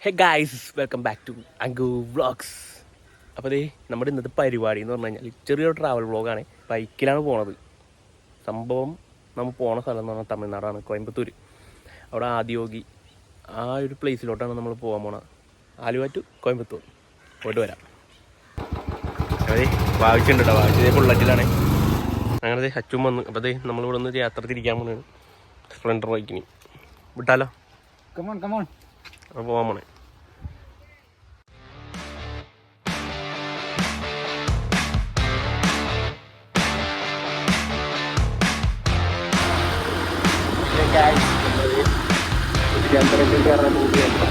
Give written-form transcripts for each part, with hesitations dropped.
Hey guys, welcome back to Anku vlogs. അപ്പോൾ അതേ നമ്മുടെ ഇന്നത്തെ പരിപാടി എന്ന് പറഞ്ഞു കഴിഞ്ഞാൽ ചെറിയൊരു ട്രാവൽ വ്ളോഗാണ്. ബൈക്കിലാണ് പോണത്. സംഭവം നമ്മൾ പോണ സ്ഥലം എന്ന് പറഞ്ഞാൽ തമിഴ്നാടാണ്, കോയമ്പത്തൂർ. അവിടെ ആദിയോഗി ആ ഒരു പ്ലേസിലോട്ടാണ് നമ്മൾ പോകാൻ പോണത്. ആലുവ ടു കോയമ്പത്തൂർ പോയിട്ട് വരാം. അതെ വായിച്ചിട്ടുണ്ട് കേട്ടോ, വായിച്ചതേ ബുള്ളറ്റിലാണ്. അങ്ങനെ അച്ചും വന്ന്. അപ്പോൾ അതേ നമ്മളിവിടെ നിന്ന് യാത്ര തിരിക്കാൻ പോകുന്നതാണ് സ്പ്ലെൻഡർ ബൈക്കിന്. വിട്ടാലോ? അപ്പോൾ പോകാൻ പോണേ. കയറാൻ പോവുകയാണ്.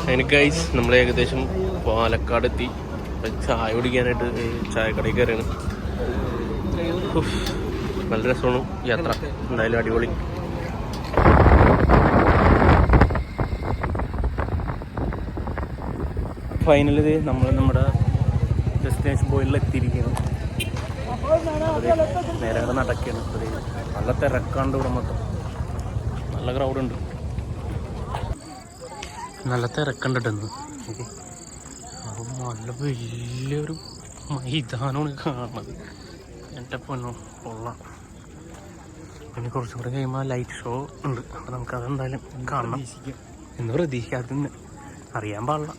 അതിന് ഗൈസ് നമ്മൾ ഏകദേശം പാലക്കാട് എത്തി. ചായ കുടിക്കാനായിട്ട് ചായക്കടയിൽ കയറിയാണ്. നല്ല രസമാണ് യാത്ര, എന്തായാലും അടിപൊളി. ഫൈനലി നമ്മൾ നമ്മുടെ ഡെസ്റ്റിനേഷൻ പോയിന്റിൽ എത്തിയിരിക്കുകയാണ്. നേരെ നടക്കുകയാണ്. നല്ല തിരക്കാണ്ട് ഇവിടെ മൊത്തം, നല്ല ക്രൗഡുണ്ട്, നല്ല തിരക്കണ്ടിട്ടെന്ന്. അപ്പം നല്ല വലിയൊരു മൈതാനമാണ് കാണുന്നത്. എൻ്റെ പൊന്നോ കൊള്ളാം. പിന്നെ കുറച്ചും കൂടെ കഴിയുമ്പോൾ ലൈറ്റ് ഷോ ഉണ്ട്. അപ്പം നമുക്കതെന്തായാലും കാണണം എന്ന് പ്രതീക്ഷിക്കാതെ അറിയാൻ പാടില്ല.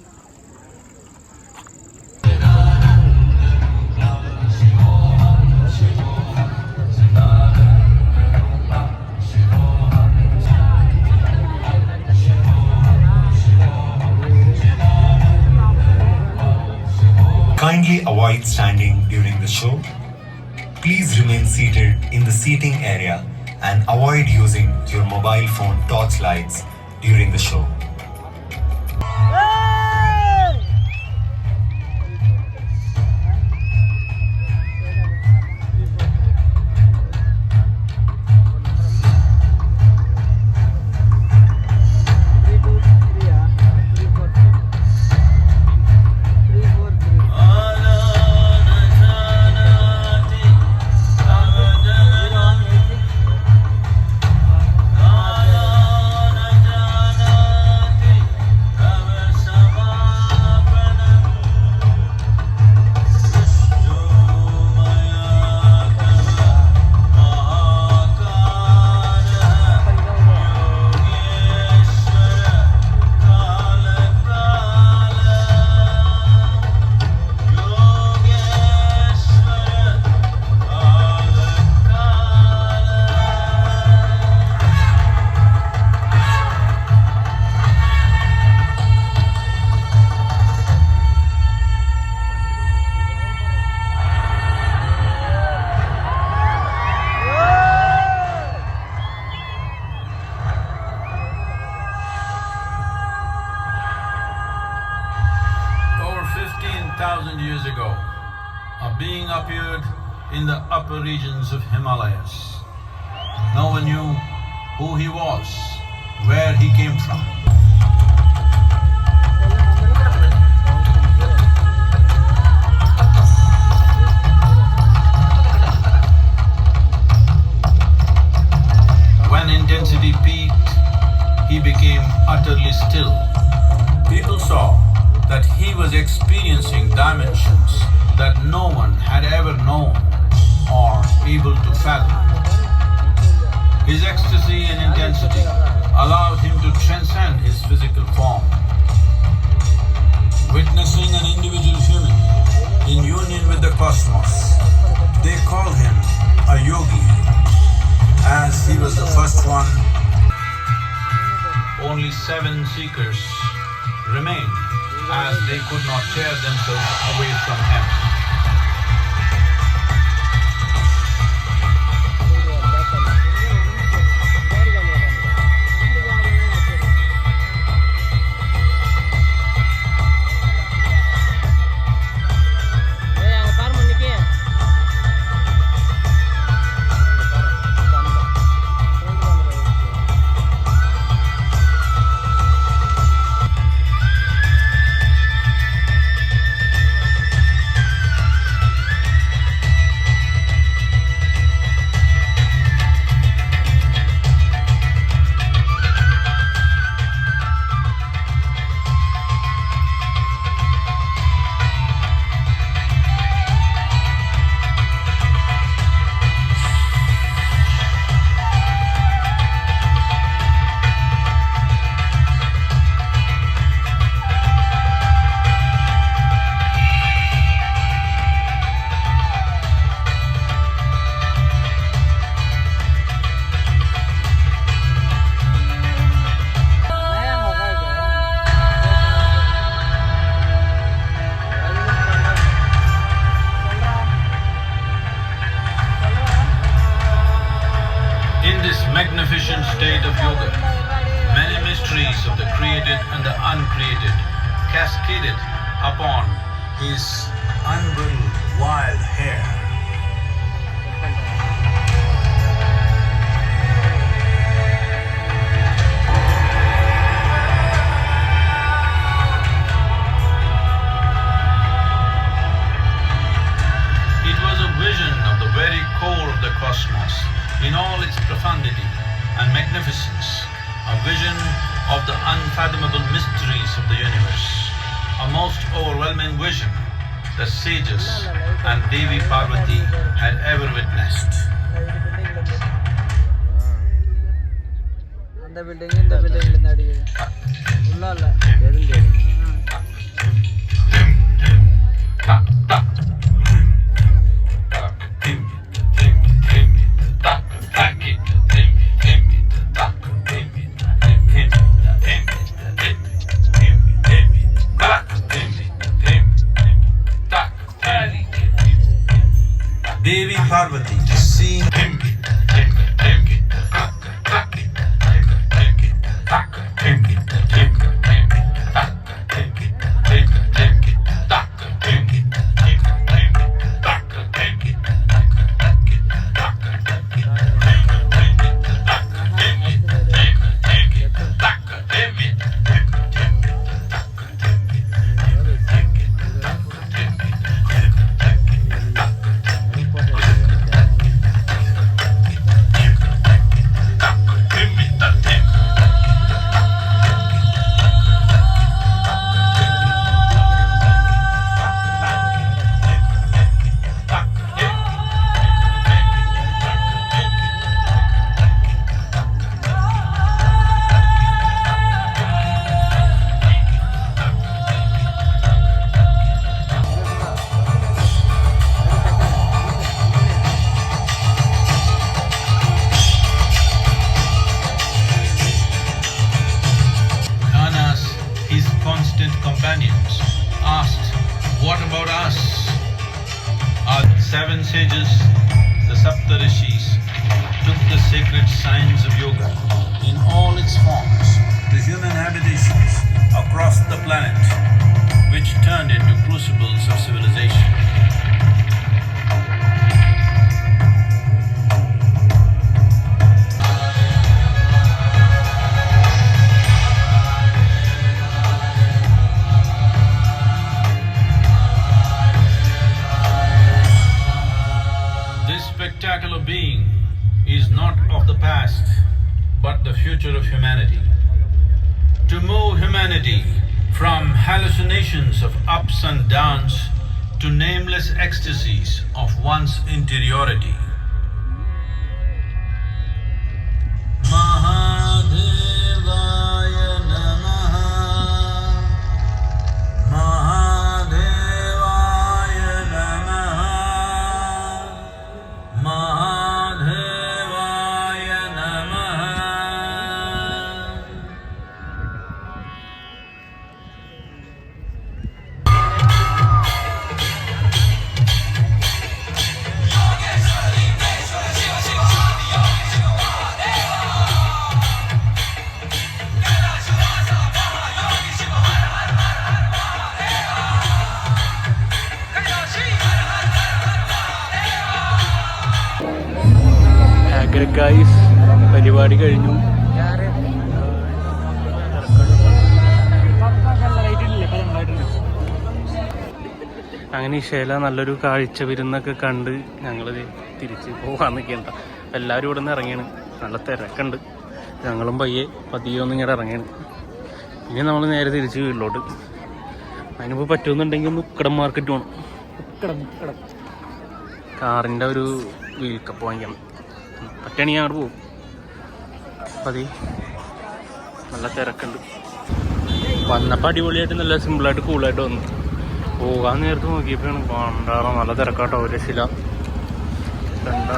Kindly avoid standing during the show. Please remain seated in the seating area and avoid using your mobile phone torch lights during the show. Years ago, a being appeared in the upper regions of Himalayas. No one knew who he was, where he came from. When intensity peaked, he became utterly still. People saw that he was experiencing dimensions that no one had ever known or able to fathom. His ecstasy and intensity allowed him to transcend his physical form. Witnessing an individual human in union with the cosmos, they call him a yogi, as he was the first one. Only 7 seekers remained, as they could not tear themselves away from him. his unbridled wild hair. It was a vision of the very core of the cosmos in all its profundity and magnificence, a vision of the unfathomable mysteries of the universe, a most overwhelming vision the sages and Devi Parvati had ever witnessed. அந்த building இந்த பில்டிங்ல இருந்து அடிக்குது உள்ளால Devi Parvati is seen companions asked, "What about us?" Our 7 sages, the Saptarishis, took the sacred science of yoga in all its forms to human habitations across the planet, which turned into crucibles of civilization. Spectacular being is not of the past, but the future of humanity. To move humanity from hallucinations of ups and downs to nameless ecstasies of one's interiority. Mahadevaya Namaha. Mahadevaya Namaha. Mahadevaya Namaha. Guys പരിപാടി കഴിഞ്ഞു. അങ്ങനെ ഇഷയില നല്ലൊരു കാഴ്ച വിരുന്നൊക്കെ കണ്ട് ഞങ്ങൾ തിരിച്ച് പോകാൻ നിൽക്കേണ്ട. എല്ലാവരും ഇവിടെ നിന്ന് ഇറങ്ങിയാണ്. നല്ല തിരക്കുണ്ട്. ഞങ്ങളും പതിയെ ഒന്ന് ഇങ്ങനെ ഇറങ്ങിയാണ്. ഇനി നമ്മൾ നേരെ തിരിച്ച് വീട്ടിലോട്ട്. അതിനിപ്പോൾ പറ്റുമെന്നുണ്ടെങ്കിൽ ഒന്ന് ഉക്കടം മാർക്കറ്റ് പോകണം. കാറിൻ്റെ ഒരു വീൽ കപ്പ് വാങ്ങിക്കണം. പറ്റുകയാണെങ്കിൽ അങ്ങോട്ട് പോകും. മതി. നല്ല തിരക്കുണ്ട്. വന്നപ്പോൾ അടിപൊളിയായിട്ട് നല്ല സിമ്പിളായിട്ട് കൂളായിട്ട് വന്നു. പോകാൻ നേരത്ത് നോക്കിയപ്പോഴാണ് പണ്ടാറ നല്ല തിരക്കാട്ടോ. ഒരു രക്ഷയില്ല. കണ്ട